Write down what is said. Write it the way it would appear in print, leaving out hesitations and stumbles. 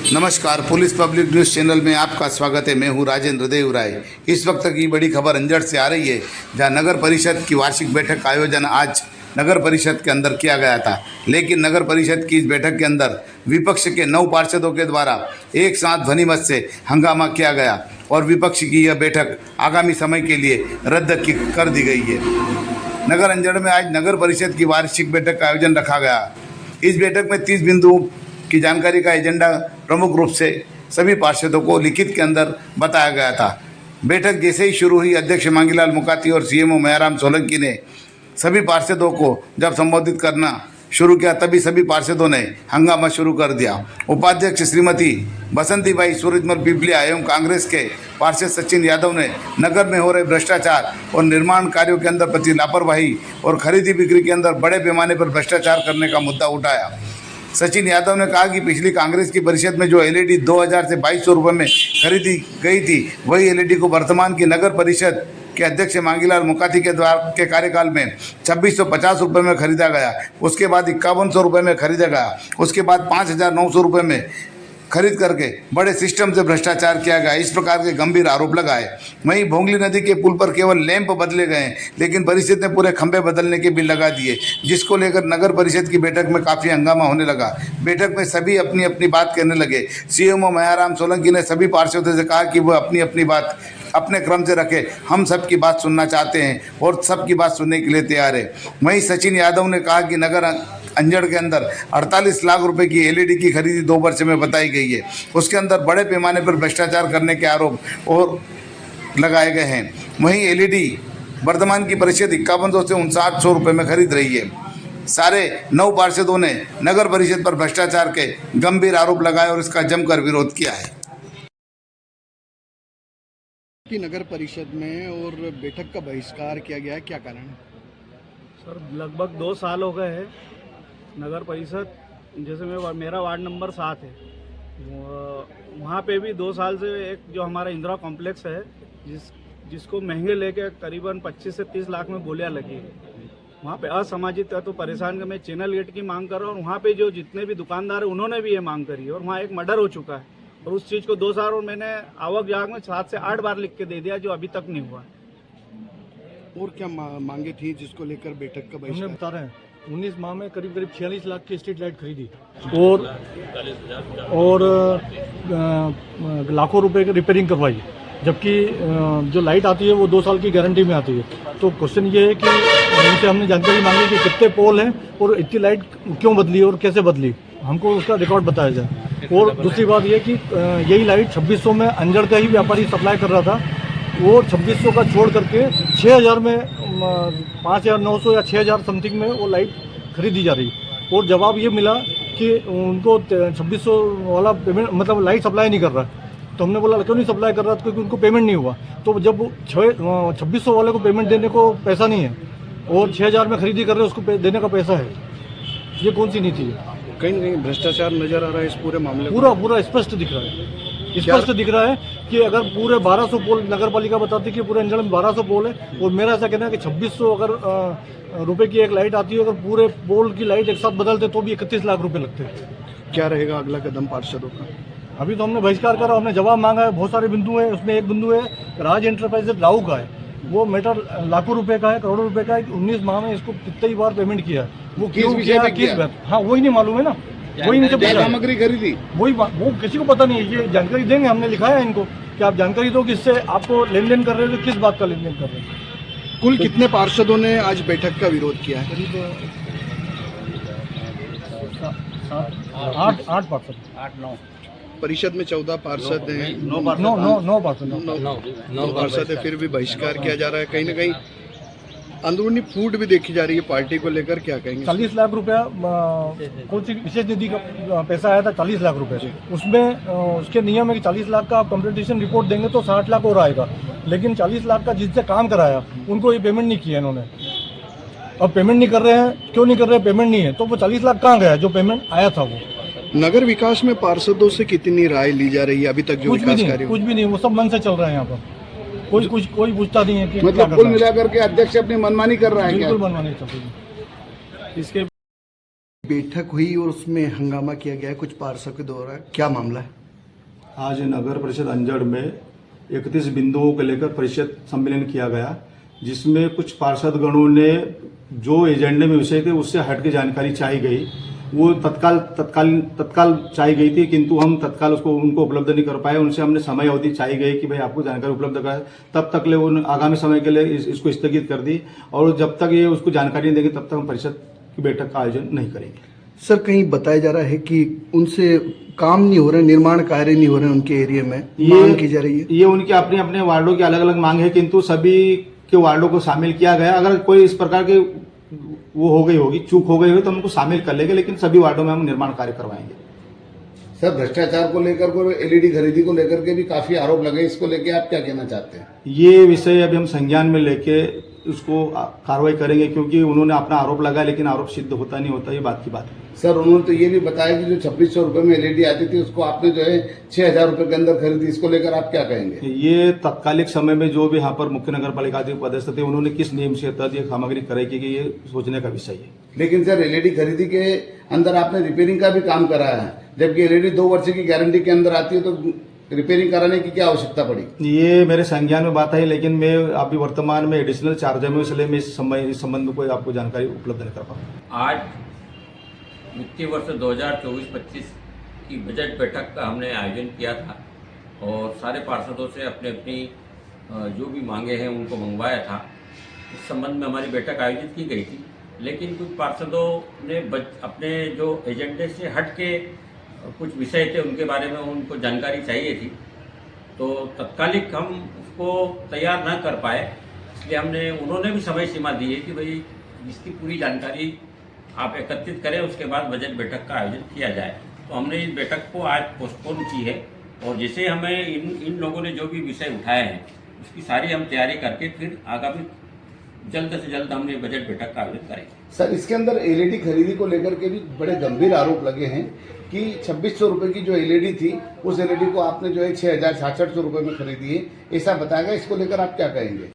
नमस्कार, police public news channel में आपका स्वागत है। मैं हूं राजेंद्र देव राय। इस वक्त की बड़ी खबर अंजड़ से आ रही है, जहां नगर परिषद की वार्षिक बैठक का आयोजन आज नगर परिषद के अंदर किया गया था। लेकिन नगर परिषद की इस बैठक के अंदर विपक्ष के 9 पार्षदों के द्वारा एक साथ ध्वनिमत से हंगामा किया गया और विपक्ष की यह बैठक आगामी समय के लिए रद्द कर दी गई है। नगर अंजड़ में आज नगर परिषद की वार्षिक बैठक का आयोजन रखा गया। इस बैठक में 30 बिंदुओं की जानकारी का एजेंडा प्रमुख रूप से सभी पार्षदों को लिखित के अंदर बताया गया था। बैठक जैसे ही शुरू हुई, अध्यक्ष मांगीलाल मुकाती और सीएमओ मयाराम सोलंकी ने सभी पार्षदों को जब संबोधित करना शुरू किया, तभी सभी पार्षदों ने हंगामा शुरू कर दिया। उपाध्यक्ष श्रीमती बसंतीबाई सूरजमल पिपलिया एवं कांग्रेस के पार्षद सचिन यादव ने नगर में हो रहे भ्रष्टाचार और निर्माण कार्यों के अंदर प्रति लापरवाही और खरीदी बिक्री के अंदर बड़े पैमाने पर भ्रष्टाचार करने का मुद्दा उठाया। सचिन यादव ने कहा कि पिछली कांग्रेस की परिषद में जो एलईडी 2000 से 2200 रुपये में खरीदी गई थी, वही एलईडी को वर्तमान की नगर परिषद के अध्यक्ष मांगीलाल मुकाती के कार्यकाल में 2650 रुपये में खरीदा गया। उसके बाद 5100 रुपये में खरीदा गया। उसके बाद 5900 रुपये में खरीद करके बड़े सिस्टम से भ्रष्टाचार किया गया। इस प्रकार के गंभीर आरोप लगाए। वहीं भोंगली नदी के पुल पर केवल लैंप बदले गए, लेकिन परिषद ने पूरे खंभे बदलने के बिल लगा दिए, जिसको लेकर नगर परिषद की बैठक में काफ़ी हंगामा होने लगा। बैठक में सभी अपनी अपनी बात कहने लगे। सीएमओ मयाराम सोलंकी ने सभी पार्षदों से कहा कि वो अपनी अपनी बात अपने क्रम से रखे। हम सबकी बात सुनना चाहते हैं और सबकी बात सुनने के लिए तैयार है। वहीं सचिन यादव ने कहा कि नगर अंजड़ के अंदर 48 लाख रुपए की एलईडी की खरीदी 2 वर्ष में बताई गई है। उसके अंदर बड़े पैमाने पर भ्रष्टाचार करने के आरोप और लगाए गए हैं। वहीं एलईडी वर्तमान की परिषद 5100 से 5900 रुपये में खरीद रही है। सारे 9 पार्षदों ने नगर परिषद पर भ्रष्टाचार के गंभीर आरोप लगाए और इसका जमकर विरोध किया है। की नगर परिषद में और बैठक का बहिष्कार किया गया है, क्या कारण है? सर, लगभग 2 साल हो गए हैं। नगर परिषद, जैसे मेरा वार्ड नंबर 7 है, वहाँ पे भी 2 साल से एक जो हमारा इंदिरा कॉम्प्लेक्स है, जिसको महंगे लेके करीबन 25 से 30 लाख में बोलियाँ लगी है। वहाँ पे असामाजिक तत्व परेशान कर मैं चैनल गेट की मांग कर रहा हूँ और वहाँ पे जो जितने भी दुकानदार हैं उन्होंने भी ये मांग करी है। और वहाँ एक मर्डर हो चुका है और उस चीज़ को 2 साल और मैंने आवक जाग में 7 से 8 बार लिख के दे दिया, जो अभी तक नहीं हुआ। और क्या मांगे थी जिसको लेकर बैठक का बहिष्कार? बता रहे हैं 19 माह में करीब 46 लाख की स्ट्रीट लाइट खरीदी और लाखों रुपए की रिपेयरिंग करवाई, जबकि जो लाइट आती है वो 2 साल की गारंटी में आती है। तो क्वेश्चन ये है कि उनसे हमने जानकारी मांगी कि कितने पोल हैं और इतनी लाइट क्यों बदली और कैसे बदली, हमको उसका रिकॉर्ड बताया जाए। और दूसरी बात ये कि यही लाइट 2600 में अंजड़ का ही व्यापारी सप्लाई कर रहा था, वो 2600 का छोड़ करके 6000 में 5900 या 6000 समथिंग में वो लाइट खरीदी जा रही। और जवाब ये मिला कि उनको 2600 वाला पेमेंट मतलब लाइट सप्लाई नहीं कर रहा। तो हमने बोला क्यों नहीं सप्लाई कर रहा, क्योंकि उनको पेमेंट नहीं हुआ। तो जब 2600 वाले को पेमेंट देने को पैसा नहीं है और 6000 में खरीदी कर रहे हैं, उसको देने का पैसा है, ये कौन सी नीति है? कहीं ना कहीं भ्रष्टाचार नजर आ रहा है इस पूरे मामले में। पूरा स्पष्ट दिख रहा है। स्पष्ट दिख रहा है कि अगर पूरे 1200 पोल नगर पालिका बताती है कि पूरे अंचल में 1200 पोल है, और मेरा ऐसा कहना है कि 2600 अगर रुपए की एक लाइट आती है, अगर पूरे पोल की लाइट एक साथ बदलते तो भी 31 लाख रुपए लगते हैं। क्या रहेगा अगला कदम पार्षदों का? अभी तो हमने बहिष्कार करा, हमने जवाब मांगा है। बहुत सारे बिंदु है, उसमें एक बिंदु है राज एंटरप्राइजेज राहू का है, वो मैटर लाखों रुपए का है, करोड़ों रुपए का है। 19 माह में इसको कितनी ही बार पेमेंट किया है, वो क्यों किया, किस बात? हाँ, वही नहीं मालूम है ना, वही इनसे सामग्री खरीदी, वही वो किसी को पता नहीं है। ये जानकारी देंगे, हमने लिखाया है इनको कि आप जानकारी दो कि इससे आपको लेन देन कर रहे हो, किस बात का लेन देन कर रहे हैं। कुल कितने पार्षदों ने आज बैठक का विरोध किया है? करीब 8 पार्षद, 8-9 परिषद में 14 पार्षद हैं, 9 पार्षद है, फिर भी बहिष्कार किया जा रहा है। कहीं ना कहीं अंदरूनी फूट भी देखी जा रही है पार्टी को लेकर, क्या कहेंगे? 40 लाख रुपया कौन सी विशेष निधि का पैसा आया था, 40 लाख रुपए। उसमें उसके नियम है कि 40 लाख का आप कंपटीशन रिपोर्ट देंगे तो 60 लाख और आएगा, लेकिन 40 लाख का जिससे काम कराया उनको ये पेमेंट नहीं किया इन्होंने। अब पेमेंट नहीं कर रहे हैं, क्यों नहीं कर रहे हैं? पेमेंट नहीं है, तो वो 40 लाख कहाँ गया जो पेमेंट आया था? वो नगर विकास में पार्षदों से कितनी राय ली जा रही है अभी तक? जो विकास कार्य कुछ भी नहीं, वो सब मन से चल रहा है यहाँ पर। कोई पूछता नहीं है कि मतलब कुल मिलाकर के अध्यक्ष अपनी मनमानी कर रहा है। बिल्कुल मनमानी चल रही है। इसके बैठक हुई और उसमें हंगामा किया गया है कुछ पार्षदों के द्वारा, क्या मामला है? आज नगर परिषद अंजड़ में 31 बिंदुओं को लेकर परिषद सम्मेलन किया गया, जिसमें कुछ पार्षद गणों ने जो एजेंडे में विषय थे उससे हट के जानकारी चाहिए गई, वो तत्काल चाहिए गई थी, किंतु हम तत्काल उसको उनको उपलब्ध नहीं कर पाए। उनसे हमने समय अवधि चाहिए गई कि भाई आपको जानकारी उपलब्ध कराए, तब तक ले उन आगामी समय के लिए इसको स्थगित कर दी, और जब तक ये उसको जानकारी नहीं देंगे तब तक हम परिषद की बैठक का आयोजन नहीं करेंगे। सर, कहीं बताया जा रहा है कि उनसे काम नहीं हो रहे, निर्माण कार्य नहीं हो रहे उनके एरिया में, मांग की जा रही है। ये उनके अपने अपने वार्डों की अलग अलग मांग है, किंतु सभी के वार्डों को शामिल किया गया। अगर कोई इस प्रकार के वो हो गई होगी, चूक हो गई होगी, तो हम उनको शामिल कर लेंगे, लेकिन सभी वार्डों में हम निर्माण कार्य करवाएंगे। सर, भ्रष्टाचार को लेकर को एलईडी खरीदी को लेकर के भी काफी आरोप लगे, इसको लेके आप क्या कहना चाहते हैं? ये विषय अभी हम संज्ञान में लेके उसको कार्रवाई करेंगे, क्योंकि उन्होंने अपना आरोप लगाया लेकिन आरोप सिद्ध होता नहीं होता, ये बात की बात है। सर, उन्होंने तो ये भी बताया कि जो 2600 रुपए में एलईडी आती थी उसको आपने जो है 6000 रुपए के अंदर खरीदी, इसको लेकर आप क्या कहेंगे? ये तत्कालिक समय में जो भी यहाँ पर मुख्य नगर पालिका पदस्थ थे, उन्होंने किस नियम से तहत ये सामग्री क्रय की, ये सोचने का विषय है। लेकिन सर, एलईडी खरीदी के अंदर आपने रिपेयरिंग का भी काम कराया है, जबकि एलईडी 2 वर्ष की गारंटी के अंदर आती है, तो रिपेयरिंग कराने की क्या आवश्यकता पड़ी? ये मेरे संज्ञान में बात है, लेकिन मैं अभी वर्तमान में एडिशनल चार्ज में, इसलिए मैं इस संबंध में कोई आपको जानकारी उपलब्ध नहीं कर पाऊंगा। आज वित्तीय वर्ष 2024-25 की बजट बैठक का हमने आयोजन किया था और सारे पार्षदों से अपने अपनी जो भी मांगे हैं उनको मंगवाया था। इस संबंध में हमारी बैठक आयोजित की गई थी, लेकिन कुछ पार्षदों ने अपने जो एजेंडे से हट के कुछ विषय थे उनके बारे में उनको जानकारी चाहिए थी, तो तत्कालिक हम उसको तैयार न कर पाए, इसलिए उन्होंने भी समय सीमा दी है कि भाई इसकी पूरी जानकारी आप एकत्रित करें, उसके बाद बजट बैठक का आयोजन किया जाए। तो हमने इस बैठक को आज पोस्टपोन की है, और जैसे हमें इन लोगों ने जो भी विषय उठाए हैं उसकी सारी हम तैयारी करके फिर आगामी जल्द से जल्द हमने बजट बैठक का आयोजन करेंगे। सर, इसके अंदर एलईडी खरीदी को लेकर के भी बड़े गंभीर आरोप लगे हैं कि 2600 रुपए की जो एलईडी थी, उस एलईडी को आपने जो है 6000-6600 रुपए में खरीदी है, ऐसा बताया गया। इसको लेकर आप क्या कहेंगे?